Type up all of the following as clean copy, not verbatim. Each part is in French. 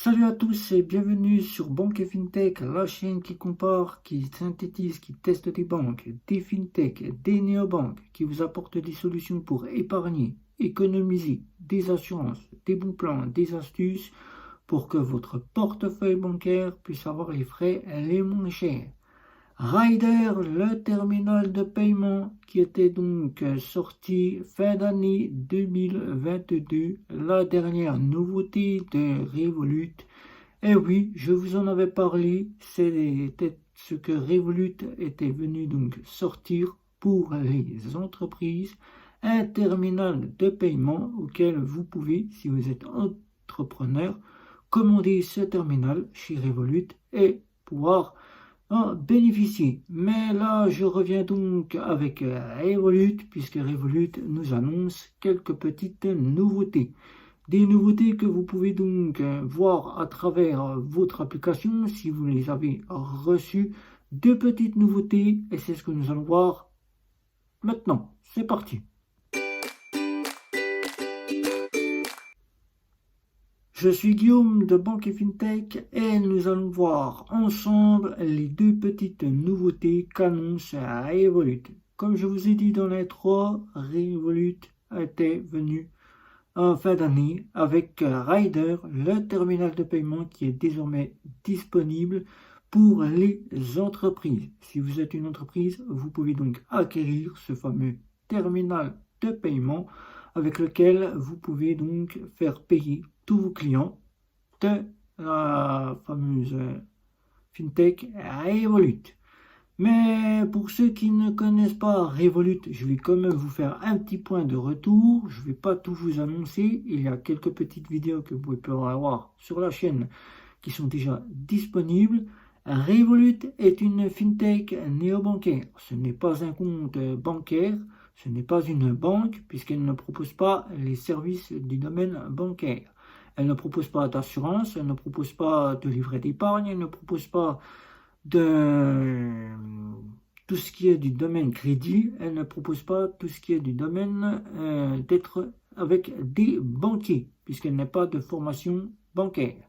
Salut à tous et bienvenue sur Banque et FinTech, la chaîne qui compare, qui synthétise, qui teste des banques, des FinTech, des néobanques, qui vous apporte des solutions pour épargner, économiser, des assurances, des bons plans, des astuces pour que votre portefeuille bancaire puisse avoir les frais les moins chers. Ryder, le terminal de paiement qui était donc sorti fin d'année 2022, la dernière nouveauté de Revolut. Eh oui, je vous en avais parlé, c'était ce que Revolut était venu donc sortir pour les entreprises, un terminal de paiement auquel vous pouvez, si vous êtes entrepreneur, commander ce terminal chez Revolut et pouvoir bénéficier. Mais là, je reviens donc avec Revolut, puisque Revolut nous annonce quelques petites nouveautés. Des nouveautés que vous pouvez donc voir à travers votre application si vous les avez reçues. Deux petites nouveautés et c'est ce que nous allons voir maintenant. C'est parti. Je suis Guillaume de Banque et FinTech et nous allons voir ensemble les deux petites nouveautés qu'annonce Revolut. Comme je vous ai dit dans l'intro, Revolut était venu en fin d'année avec Ryder, le terminal de paiement qui est désormais disponible pour les entreprises. Si vous êtes une entreprise, vous pouvez donc acquérir ce fameux terminal de paiement avec lequel vous pouvez donc faire payer tous vos clients de la fameuse FinTech Revolut. Mais pour ceux qui ne connaissent pas Revolut, je vais quand même vous faire un petit point de retour. Je ne vais pas tout vous annoncer. Il y a quelques petites vidéos que vous pouvez avoir sur la chaîne qui sont déjà disponibles. Revolut est une fintech néobancaire. Ce n'est pas un compte bancaire, ce n'est pas une banque puisqu'elle ne propose pas les services du domaine bancaire. Elle ne propose pas d'assurance, elle ne propose pas de livret d'épargne, elle ne propose pas de tout ce qui est du domaine crédit, elle ne propose pas tout ce qui est du domaine d'être avec des banquiers, puisqu'elle n'a pas de formation bancaire.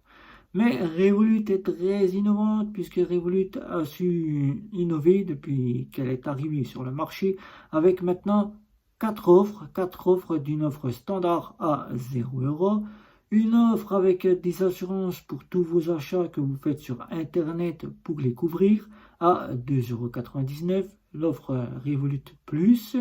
Mais Revolut est très innovante, puisque Revolut a su innover depuis qu'elle est arrivée sur le marché, avec maintenant quatre offres d'une offre standard à 0 €, une offre avec des assurances pour tous vos achats que vous faites sur Internet pour les couvrir à 2,99 €, l'offre Revolut Plus.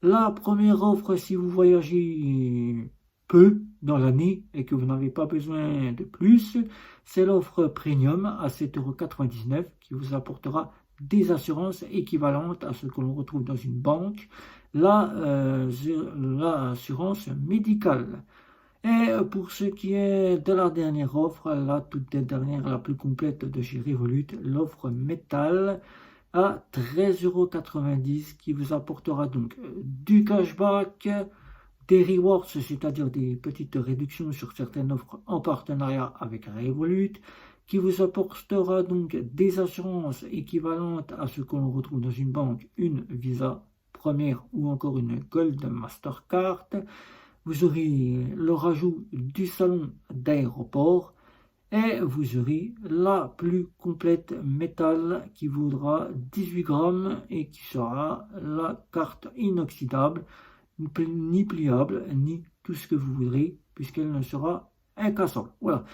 La première offre si vous voyagez peu dans l'année et que vous n'avez pas besoin de plus, c'est l'offre Premium à 7,99 € qui vous apportera des assurances équivalentes à ce que l'on retrouve dans une banque, l'assurance médicale. Et pour ce qui est de la dernière offre, la toute dernière, la plus complète de chez Revolut, l'offre Métal à 13,90 € qui vous apportera donc du cashback, des rewards, c'est-à-dire des petites réductions sur certaines offres en partenariat avec Revolut, qui vous apportera donc des assurances équivalentes à ce qu'on retrouve dans une banque, une Visa première ou encore une Gold Mastercard. Vous aurez le rajout du salon d'aéroport et vous aurez la plus complète métal qui vaudra 18 grammes et qui sera la carte inoxydable, ni pliable, ni tout ce que vous voudrez, puisqu'elle ne sera incassable. Voilà.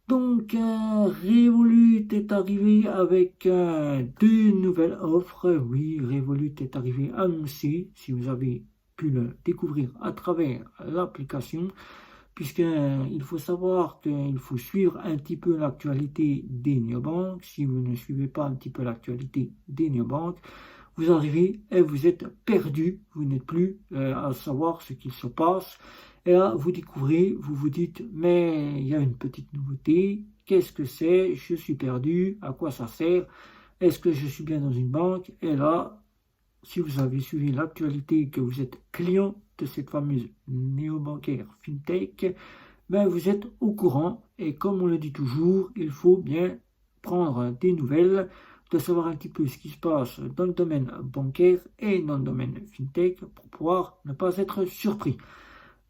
Donc, Revolut est arrivé avec deux nouvelles offres. Oui, Revolut est arrivé annoncé, si vous avez pu le découvrir à travers l'application, puisqu'il faut savoir qu'il faut suivre un petit peu l'actualité des néobanques. Si vous ne suivez pas un petit peu l'actualité des néobanques, vous arrivez et vous êtes perdu, vous n'êtes plus à savoir ce qu'il se passe. Et là, vous découvrez, vous vous dites, mais il y a une petite nouveauté, qu'est-ce que c'est? Je suis perdu, à quoi ça sert? Est-ce que je suis bien dans une banque? Et là, si vous avez suivi l'actualité, que vous êtes client de cette fameuse néobancaire FinTech, ben vous êtes au courant. Et comme on le dit toujours, il faut bien prendre des nouvelles, de savoir un petit peu ce qui se passe dans le domaine bancaire et dans le domaine FinTech pour pouvoir ne pas être surpris.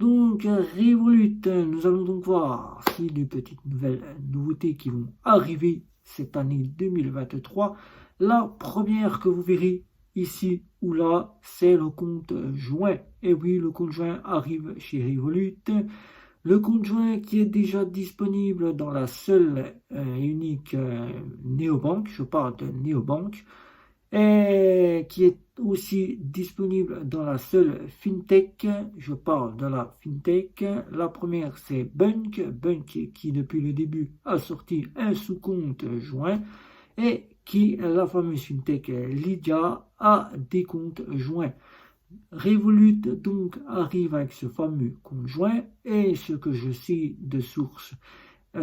Donc, Revolut, nous allons donc voir si les petites nouveautés qui vont arriver cette année 2023. La première que vous verrez ici ou là, c'est le compte joint. Et oui, le compte joint arrive chez Revolut. Le compte joint qui est déjà disponible dans la seule et unique néobanque, je parle de néobanque, et qui est aussi disponible dans la seule fintech. Je parle de la fintech. La première, c'est Bunk. Bunk qui, depuis le début, a sorti un sous-compte joint et qui, la fameuse fintech Lydia, a des comptes joints. Revolut donc arrive avec ce fameux compte joint et ce que je sais de source,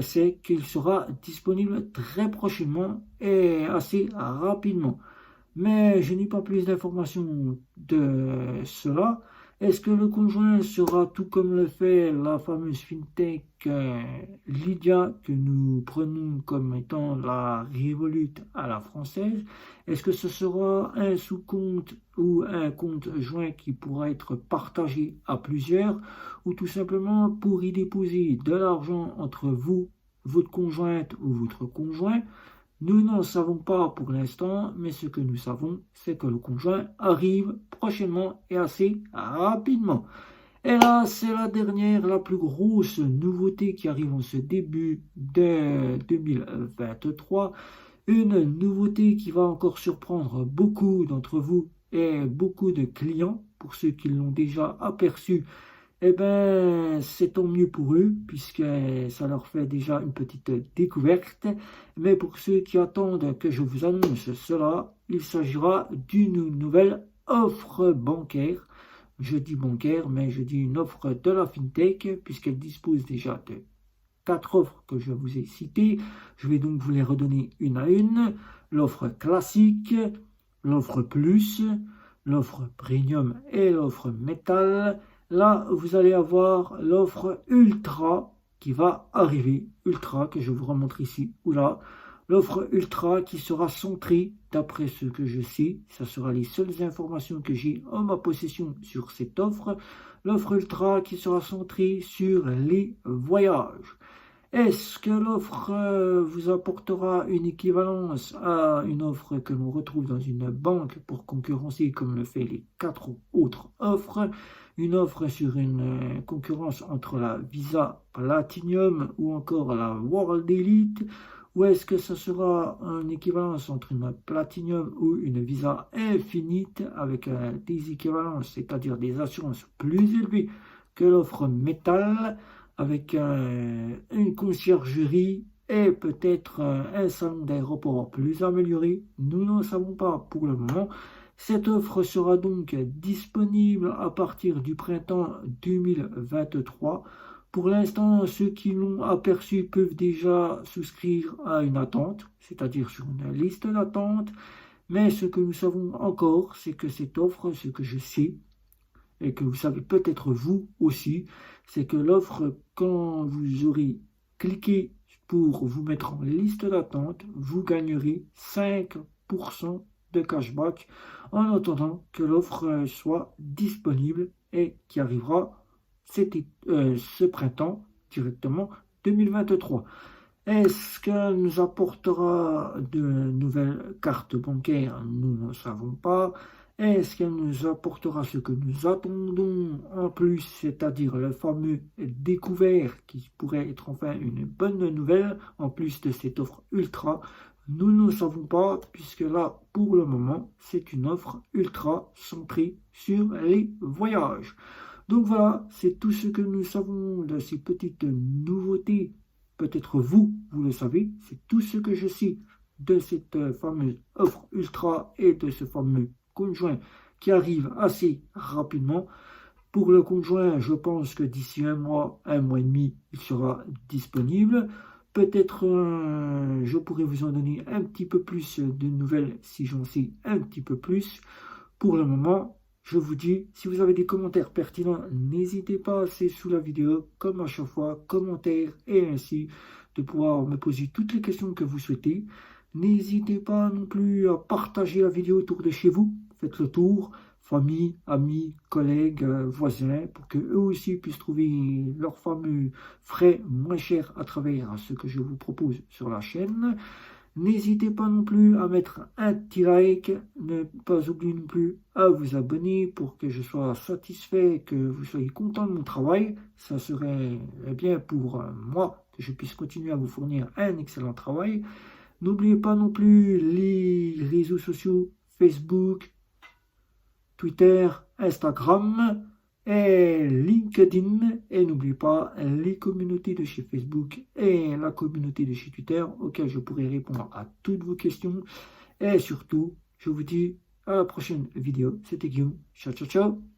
c'est qu'il sera disponible très prochainement et assez rapidement. Mais je n'ai pas plus d'informations de cela. Est-ce que le conjoint sera tout comme le fait la fameuse fintech Lydia que nous prenons comme étant la Revolut à la française? Est-ce que ce sera un sous-compte ou un compte joint qui pourra être partagé à plusieurs ou tout simplement pour y déposer de l'argent entre vous, votre conjointe ou votre conjoint? Nous n'en savons pas pour l'instant, mais ce que nous savons, c'est que le conjoint arrive prochainement et assez rapidement. Et là, c'est la dernière, la plus grosse nouveauté qui arrive en ce début de 2023. Une nouveauté qui va encore surprendre beaucoup d'entre vous et beaucoup de clients, pour ceux qui l'ont déjà aperçu. Eh bien, c'est tant mieux pour eux, puisque ça leur fait déjà une petite découverte. Mais pour ceux qui attendent que je vous annonce cela, il s'agira d'une nouvelle offre bancaire. Je dis bancaire, mais je dis une offre de la FinTech, puisqu'elle dispose déjà de 4 offres que je vous ai citées. Je vais donc vous les redonner une à une. L'offre classique, l'offre plus, l'offre premium et l'offre métal. Là, vous allez avoir l'offre Ultra qui va arriver. Ultra, que je vous remontre ici ou là. L'offre Ultra qui sera centrée, d'après ce que je sais, ça sera les seules informations que j'ai en ma possession sur cette offre. L'offre Ultra qui sera centrée sur les voyages. Est-ce que l'offre vous apportera une équivalence à une offre que l'on retrouve dans une banque pour concurrencer comme le fait les 4 autres offres? Une offre sur une concurrence entre la Visa Platinum ou encore la World Elite? Ou est-ce que ce sera une équivalence entre une Platinum ou une Visa Infinite avec des équivalences, c'est-à-dire des assurances plus élevées que l'offre métal, avec une conciergerie et peut-être un salon d'aéroport plus amélioré? Nous n'en savons pas pour le moment. Cette offre sera donc disponible à partir du printemps 2023. Pour l'instant, ceux qui l'ont aperçu peuvent déjà souscrire à une attente, c'est-à-dire sur une liste d'attente. Mais ce que nous savons encore, c'est que cette offre, ce que je sais, et que vous savez peut-être vous aussi, c'est que l'offre, quand vous aurez cliqué pour vous mettre en liste d'attente, vous gagnerez 5% de cashback en attendant que l'offre soit disponible et qui arrivera ce printemps directement 2023. Est-ce qu'elle nous apportera de nouvelles cartes bancaires? Nous ne savons pas. Est-ce qu'elle nous apportera ce que nous attendons en plus, c'est-à-dire le fameux découvert qui pourrait être enfin une bonne nouvelle en plus de cette offre ultra? Nous ne savons pas, puisque là, pour le moment, c'est une offre ultra centrée sur les voyages. Donc voilà, c'est tout ce que nous savons de ces petites nouveautés. Peut-être vous le savez, c'est tout ce que je sais de cette fameuse offre ultra et de ce fameux conjoint qui arrive assez rapidement. Pour le conjoint, je pense que d'ici un mois et demi, il sera disponible. Peut-être je pourrais vous en donner un petit peu plus de nouvelles si j'en sais un petit peu plus. Pour le moment, je vous dis, si vous avez des commentaires pertinents, n'hésitez pas à laisser sous la vidéo, comme à chaque fois, commentaires, et ainsi de pouvoir me poser toutes les questions que vous souhaitez. N'hésitez pas non plus à partager la vidéo autour de chez vous. Faites le tour, famille, amis, collègues, voisins, pour que eux aussi puissent trouver leurs fameux frais moins chers à travers ce que je vous propose sur la chaîne. N'hésitez pas non plus à mettre un petit like, ne pas oublier non plus à vous abonner pour que je sois satisfait, que vous soyez content de mon travail. Ça serait bien pour moi que je puisse continuer à vous fournir un excellent travail. N'oubliez pas non plus les réseaux sociaux Facebook, Twitter, Instagram et LinkedIn. Et n'oubliez pas les communautés de chez Facebook et la communauté de chez Twitter auxquelles je pourrai répondre à toutes vos questions. Et surtout, je vous dis à la prochaine vidéo. C'était Guillaume. Ciao, ciao, ciao.